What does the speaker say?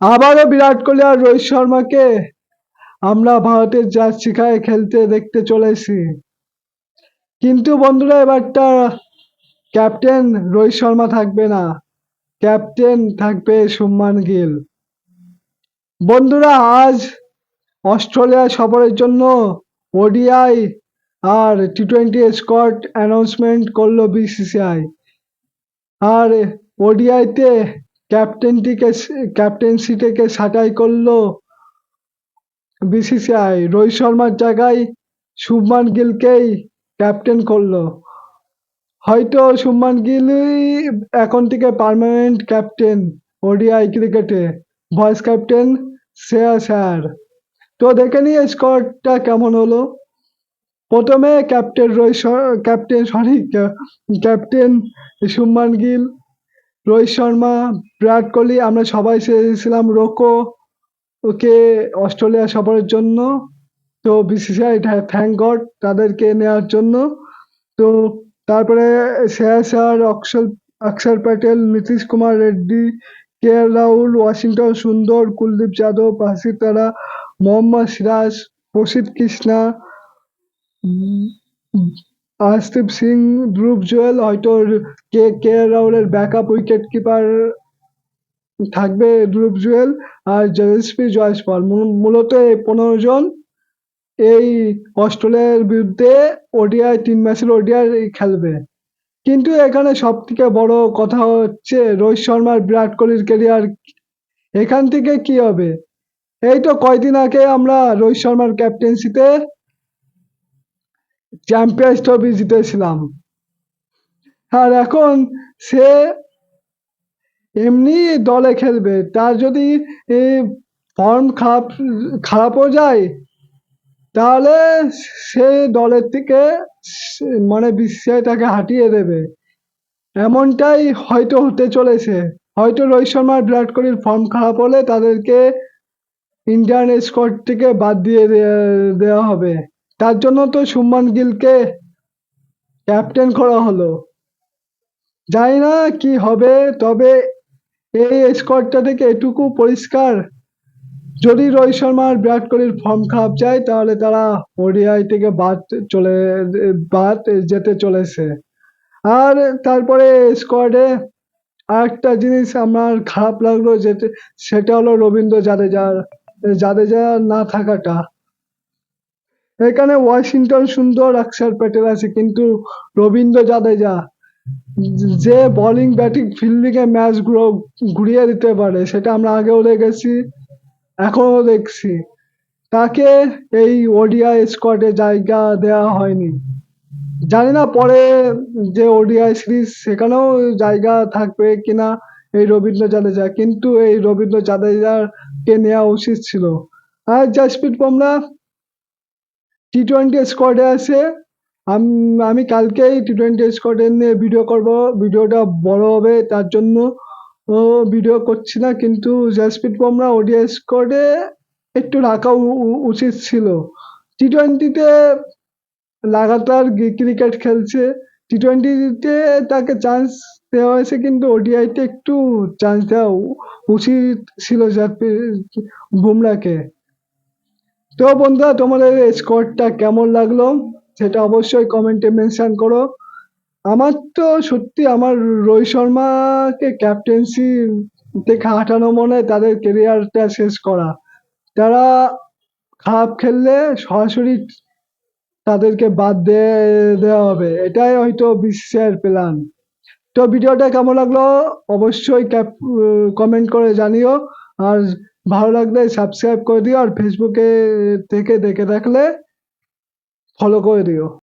আবারও বিরাট কোহলি আর রোহিত শর্মাকে আমরা ভারতের জার্সি গায়ে খেলতে দেখতে চলেছি। কিন্তু বন্ধুরা, এবারটা ক্যাপ্টেন রোহিত শর্মা থাকবে না, ক্যাপ্টেন থাকবে শুভমান গিল। বন্ধুরা, আজ অস্ট্রেলিয়া সফরের জন্য ওডিআই আর টি-20 স্কোয়াড অ্যানাউন্সমেন্ট করলো বিসিসিআই। আর ওডিআইতে ক্যাপ্টেন্সি থেকে ছাঁটাই করলো বিসিসিআই। রোহিত শর্মার জায়গায় শুভমান গিলকেই ক্যাপ্টেন করলো। হয়তো শুভমান গিলই এখন থেকে পার্মানেন্ট ক্যাপ্টেন ওডিআই ক্রিকেটে, ভাইস ক্যাপ্টেন শ্রেয়াস আয়ার। তো দেখে নিয়ে স্কোয়াডটা কেমন হলো। প্রথমে ক্যাপ্টেন শুভমান গিল, রোহিত শর্মা, বিরাট কোহলি। আমরা সবাই চেয়েছিলাম ওকে অস্ট্রেলিয়া সফরের জন্য। তো বিসিসিআই থ্যাংক গড তাদেরকে নেওয়ার জন্য। তো তারপরে শ্রেয়াস আয়ার, অক্ষর প্যাটেল, নীতিশ কুমার রেড্ডি, কে এল রাহুল, ওয়াশিংটন সুন্দর, কুলদীপ যাদব, হাসিব তারা, মোহাম্মদ সিরাজ, প্রসিদ্ধ কৃষ্ণা, আরশদীপ সিং, ধ্রুব জুয়েল। হয়তো কে এল রাহুলের ব্যাকআপ উইকেট কিপার থাকবে ধ্রুব জুয়েল, আর যশস্বী জয়সওয়াল। মূলত এই 15 জন এই অস্ট্রেলিয়ার বিরুদ্ধে ওডিআই 3 ম্যাচের ওডিআই খেলবে। কিন্তু এখানে সব থেকে বড় কথা হচ্ছে রোহিত শর্মার বিরাট কোহলির ক্যারিয়ার এখান থেকে কি হবে। এই তো কয়দিন আগে আমরা রোহিত শর্মার ক্যাপ্টেন্সিতে চ্যাম্পিয়ন্স ট্রফি জিতেছিলাম। আর এখন সে এমনি দলে খেলবে, তার যদি ফর্ম খারাপও যায় তাহলে সে দলের থেকে মানে বিসিসিআই তাকে হাঁটিয়ে দেবে, এমনটাই হয়তো হতে চলেছে। হয়তো রোহিত শর্মা বিরাট কোহলির ফর্ম খারাপ হলে তাদেরকে ইন্ডিয়ান স্কোয়াড থেকে বাদ দিয়ে দেওয়া হবে। তার জন্য তো শুভমান গিলকে ক্যাপ্টেন করা হলো। জানি না কি হবে, তবে এই স্কোয়াডটা থেকে এটুকু পরিষ্কার, যদি রোহিত শর্মা আর বিরাট কোহলির ফর্ম খারাপ যায় তাহলে তারা ওডিআই থেকে বাদ যেতে চলেছে। আর তারপরে স্কোয়াডে আরেকটা জিনিস আমার খারাপ লাগলো, সেটা হলো রবীন্দ্র জাদেজা না থাকাটা। এখানে ওয়াশিংটন সুন্দর, অক্ষর প্যাটেল আছে, কিন্তু রবীন্দ্র জাদেজা যে বোলিং ব্যাটিং ফিল্ডিং এ ম্যাচ ঘুরিয়ে দিতে পারে, সেটা আমরা আগেও দেখেছি, এখনো দেখছি। তাকে এই ওডিআই স্কোয়াডে জায়গা দেওয়া হয়নি। জানি না পরে যে ওডিআই সিরিজ সেখানেও জায়গা থাকবে কিনা এই রবীন্দ্র জাদেজা, কিন্তু এই রবীন্দ্র জাদেজাকে নেওয়া উচিত ছিল। আর জাসপ্রীত বুমরা টি-20 স্কোয়াডে আছে। আমি কালকেই টি-20 স্কোয়াডে নিয়ে ভিডিও করব, ভিডিওটা বড় হবে তার জন্য ভিডিও করছি না। কিন্তু জাসপ্রীত বুমরা ওডিআই স্কোয়াডে একটু রাখা উচিত ছিল। টি-20তে লাগাতার ক্রিকেট খেলছে, টি-20তে তাকে চান্স দেওয়া হয়েছে, কিন্তু ওডিআইতে একটু চান্স দেওয়া উচিত ছিল জাসপ্রীত বুমরাকে। তো বন্ধুরা, তোমাদের স্কোয়াডটা কেমন লাগলো সেটা অবশ্যই কমেন্টে মেনশন করো। আমার তো সত্যি আমার রোহিত শর্মাকে ক্যাপ্টেন্সি থেকে হাঁটানো মনে হয় তাদের কেরিয়ারটা শেষ করা। তারা খারাপ খেললে সরাসরি তাদেরকে বাদ দেওয়া হবে, এটাই হয়তো বিসিসিআইয়ের প্ল্যান। তো ভিডিওটা কেমন লাগলো অবশ্যই কমেন্ট করে জানিও। আর ভালো লাগলে সাবস্ক্রাইব করে দিও, আর ফেসবুকে থেকে দেখে থাকলে ফলো করে দিও।